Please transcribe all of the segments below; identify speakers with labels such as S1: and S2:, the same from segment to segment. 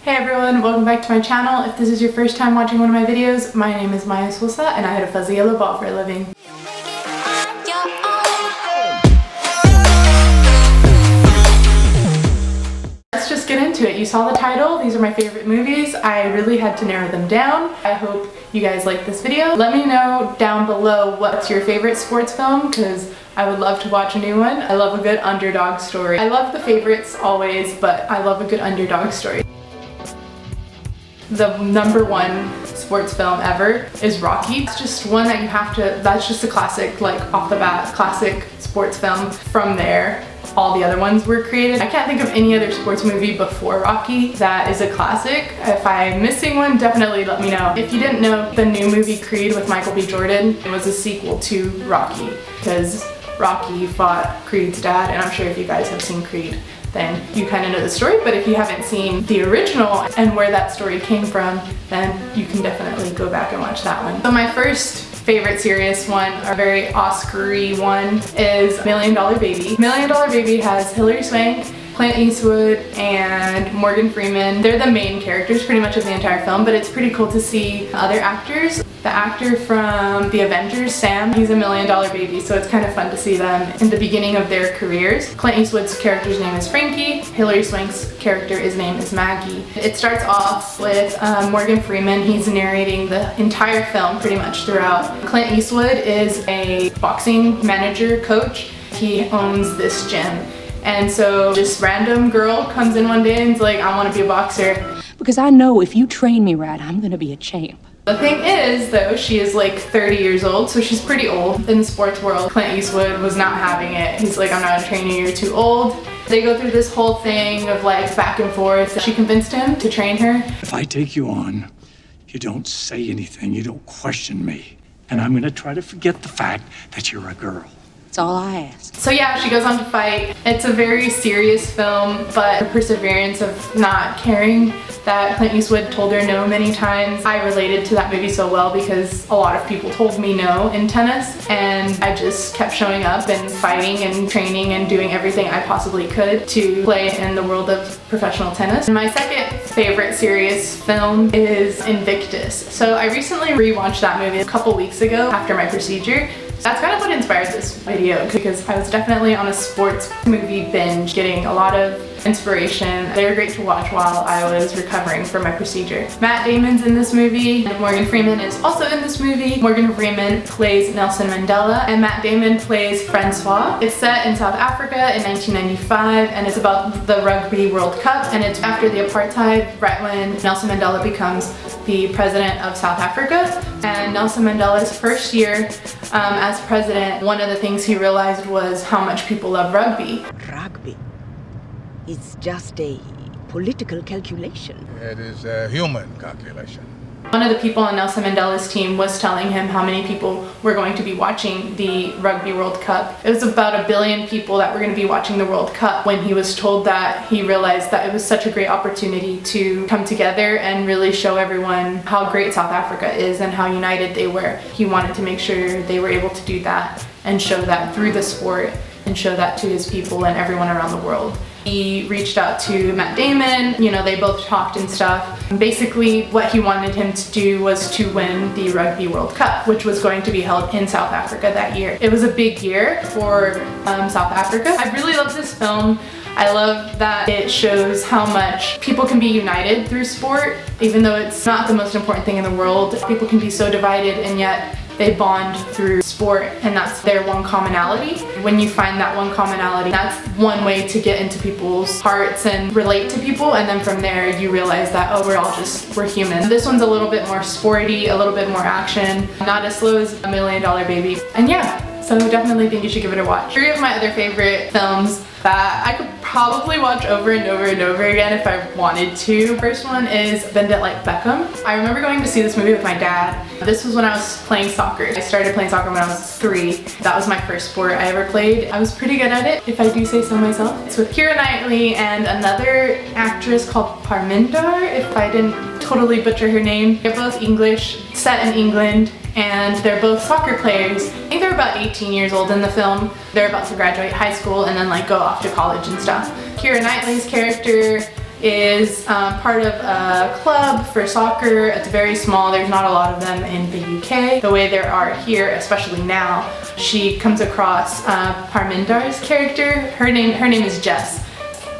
S1: Hey everyone, welcome back to my channel. If this is your first time watching one of my videos, my name is Maya Sosa and I hit a fuzzy yellow ball for a living. Let's just get into it. You saw the title. These are my favorite movies. I really had to narrow them down. I hope you guys like this video. Let me know down below what's your favorite sports film, because I would love to watch a new one. I love a good underdog story. I love the favorites always, but I love a good underdog story. The #1 sports film ever is Rocky. It's just one that you have to, that's just a classic, like off the bat, classic sports film. From there, all the other ones were created. I can't think of any other sports movie before Rocky that is a classic. If I'm missing one, definitely let me know. If you didn't know, the new movie Creed with Michael B. Jordan was a sequel to Rocky, because Rocky fought Creed's dad, and I'm sure if you guys have seen Creed, then you kind of know the story, but if you haven't seen the original and where that story came from, then you can definitely go back and watch that one. So my first favorite serious one, a very Oscar-y one, is Million Dollar Baby. Million Dollar Baby has Hilary Swank, Clint Eastwood, and Morgan Freeman. They're the main characters pretty much of the entire film, but it's pretty cool to see other actors. The actor from The Avengers, Sam, he's a Million Dollar Baby, so it's kind of fun to see them in the beginning of their careers. Clint Eastwood's character's name is Frankie. Hilary Swank's character's name is Maggie. It starts off with Morgan Freeman. He's narrating the entire film pretty much throughout. Clint Eastwood is a boxing manager, coach. He owns this gym. And so this random girl comes in one day and is like, I want to be a boxer.
S2: Because I know if you train me right, I'm gonna be a champ.
S1: The thing is, though, she is like 30 years old, so she's pretty old in the sports world. Clint Eastwood was not having it. He's like, I'm not gonna train you, you're too old. They go through this whole thing of like back and forth. She convinced him to train her.
S3: If I take you on, you don't say anything, you don't question me. And I'm gonna try to forget the fact that you're a girl.
S2: That's all I ask.
S1: So yeah, she goes on to fight. It's a very serious film, but the perseverance of not caring that Clint Eastwood told her no many times. I related to that movie so well because a lot of people told me no in tennis, and I just kept showing up and fighting and training and doing everything I possibly could to play in the world of professional tennis. And my second favorite serious film is Invictus. So I recently rewatched that movie a couple weeks ago after my procedure. That's kind of what inspired this video, because I was definitely on a sports movie binge, getting a lot of inspiration. They were great to watch while I was recovering from my procedure. Matt Damon's in this movie, and Morgan Freeman is also in this movie. Morgan Freeman plays Nelson Mandela, and Matt Damon plays Francois. It's set in South Africa in 1995, and it's about the Rugby World Cup, and it's after the apartheid, right when Nelson Mandela becomes the president of South Africa. And Nelson Mandela's first year as president, one of the things he realized was how much people love rugby.
S4: Rugby. It's just a political calculation.
S5: It is a human calculation.
S1: One of the people on Nelson Mandela's team was telling him how many people were going to be watching the Rugby World Cup. It was about 1 billion people that were going to be watching the World Cup. When he was told that, he realized that it was such a great opportunity to come together and really show everyone how great South Africa is and how united they were. He wanted to make sure they were able to do that and show that through the sport and show that to his people and everyone around the world. He reached out to Matt Damon, you know, they both talked and stuff. Basically, what he wanted him to do was to win the Rugby World Cup, which was going to be held in South Africa that year. It was a big year for South Africa. I really love this film. I love that it shows how much people can be united through sport, even though it's not the most important thing in the world. People can be so divided, and yet they bond through sport, and that's their one commonality. When you find that one commonality, that's one way to get into people's hearts and relate to people, and then from there you realize that, oh, we're human. This one's a little bit more sporty, a little bit more action, not as slow as Million Dollar Baby. And yeah, so definitely think you should give it a watch. 3 of my other favorite films that I could probably watch over and over and over again if I wanted to. First one is Bend It Like Beckham. I remember going to see this movie with my dad. This was when I was playing soccer. I started playing soccer when I was 3. That was my first sport I ever played. I was pretty good at it, if I do say so myself. It's with Keira Knightley and another actress called Parminder, if I didn't totally butcher her name. They're both English, set in England, and they're both soccer players. I think they're about 18 years old in the film. They're about to graduate high school and then like go off to college and stuff. Keira Knightley's character is part of a club for soccer. It's very small. There's not a lot of them in the UK the way there are here, especially now. She comes across Parminder's character. Her name is Jess.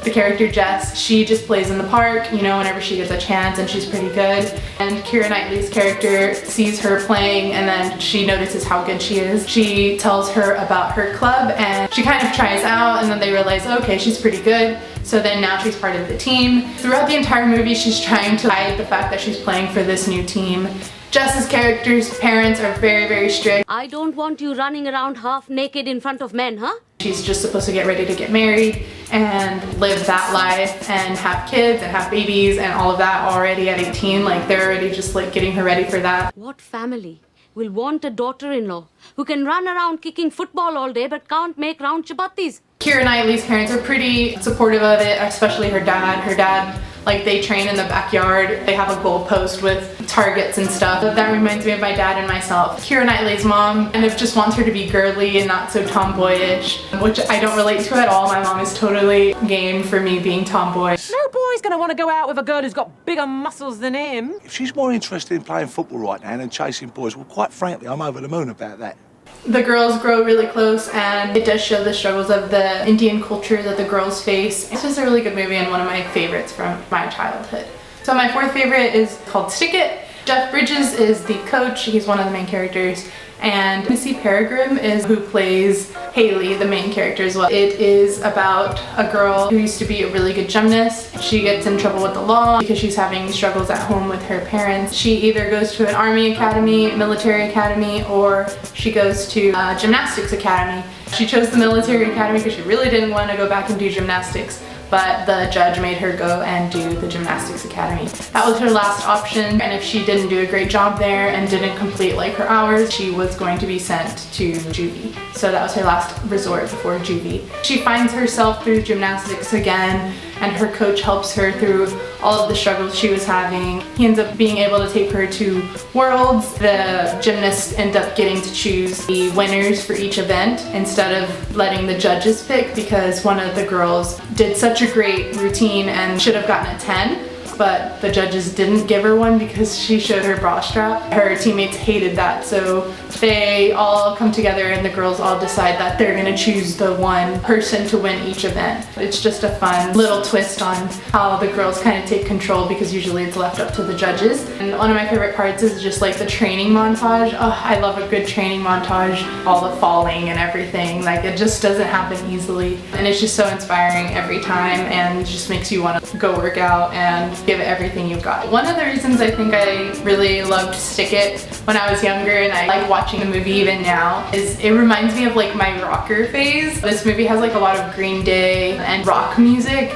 S1: The character Jess, she just plays in the park, you know, whenever she gets a chance, and she's pretty good. And Keira Knightley's character sees her playing and then she notices how good she is. She tells her about her club and she kind of tries out, and then they realize, okay, she's pretty good. So then now she's part of the team. Throughout the entire movie, she's trying to hide the fact that she's playing for this new team. Jess's character's parents are very, very strict.
S6: I don't want you running around half naked in front of men, huh?
S1: She's just supposed to get ready to get married and live that life and have kids and have babies and all of that already at 18. Like, they're already just like getting her ready for that.
S6: What family will want a daughter-in-law who can run around kicking football all day but can't make round chapatis?
S1: Keira Knightley's parents are pretty supportive of it, especially her dad. Her dad, like, they train in the backyard. They have a goalpost with targets and stuff. That reminds me of my dad and myself. Keira Knightley's mom kind of just wants her to be girly and not so tomboyish, which I don't relate to at all. My mom is totally game for me being tomboy.
S7: No boy's gonna want to go out with a girl who's got bigger muscles than him.
S8: If she's more interested in playing football right now than chasing boys, well, quite frankly, I'm over the moon about that.
S1: The girls grow really close, and it does show the struggles of the Indian culture that the girls face. It's just a really good movie and one of my favorites from my childhood. So my fourth favorite is called Stick It. Jeff Bridges is the coach. He's one of the main characters. And Missy Peregrine is who plays Haley, the main character as well. It is about a girl who used to be a really good gymnast. She gets in trouble with the law because she's having struggles at home with her parents. She either goes to an army academy, military academy, or she goes to a gymnastics academy. She chose the military academy because she really didn't want to go back and do gymnastics, but the judge made her go and do the gymnastics academy. That was her last option, and if she didn't do a great job there and didn't complete like her hours, she was going to be sent to juvie. So that was her last resort before juvie. She finds herself through gymnastics again, and her coach helps her through all of the struggles she was having. He ends up being able to take her to Worlds. The gymnasts end up getting to choose the winners for each event instead of letting the judges pick, because one of the girls did such a great routine and should have gotten a 10, but the judges didn't give her one because she showed her bra strap. Her teammates hated that, so they all come together and the girls all decide that they're gonna choose the one person to win each event. It's just a fun little twist on how the girls kind of take control, because usually it's left up to the judges. And one of my favorite parts is just like the training montage. Oh, I love a good training montage. All the falling and everything, like, it just doesn't happen easily. And it's just so inspiring every time and just makes you want to go work out and give it everything you've got. One of the reasons I think I really loved Stick It when I was younger, and I like watching the movie even now, is it reminds me of like my rocker phase. This movie has like a lot of Green Day and rock music.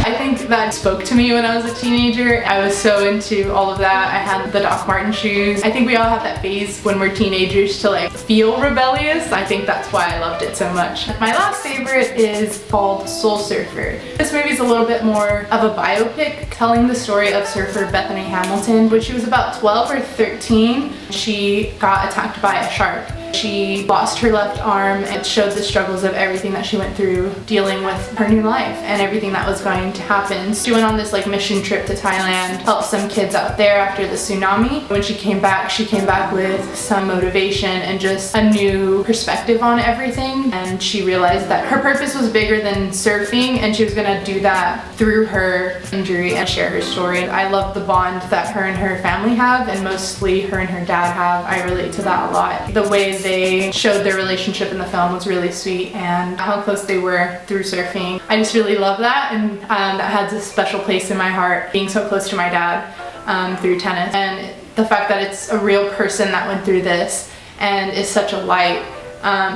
S1: I think that spoke to me when I was a teenager. I was so into all of that. I had the Doc Marten shoes. I think we all have that phase when we're teenagers to like feel rebellious. I think that's why I loved it so much. My last favorite is called Soul Surfer. This movie is a little bit more of a biopic, telling the story of surfer Bethany Hamilton. When she was about 12 or 13, she got attacked by a shark. She lost her left arm, and it showed the struggles of everything that she went through dealing with her new life and everything that was going to happen. She went on this like mission trip to Thailand, helped some kids out there after the tsunami. When she came back with some motivation and just a new perspective on everything. And she realized that her purpose was bigger than surfing, and she was gonna do that through her injury and share her story. I love the bond that her and her family have, and mostly her and her dad have. I relate to that a lot. The way they showed their relationship in the film was really sweet, and how close they were through surfing. I just really love that, and that has a special place in my heart, being so close to my dad through tennis. And the fact that it's a real person that went through this and is such a light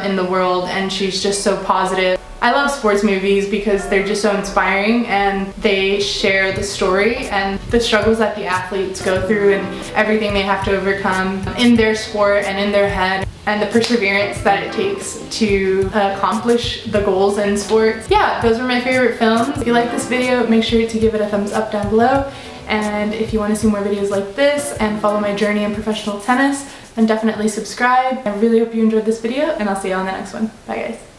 S1: in the world, and she's just so positive. I love sports movies because they're just so inspiring, and they share the story and the struggles that the athletes go through and everything they have to overcome in their sport and in their head, and the perseverance that it takes to accomplish the goals in sports. Yeah, those are my favorite films. If you like this video, make sure to give it a thumbs up down below. And if you want to see more videos like this and follow my journey in professional tennis, then definitely subscribe. I really hope you enjoyed this video, and I'll see you on the next one. Bye guys.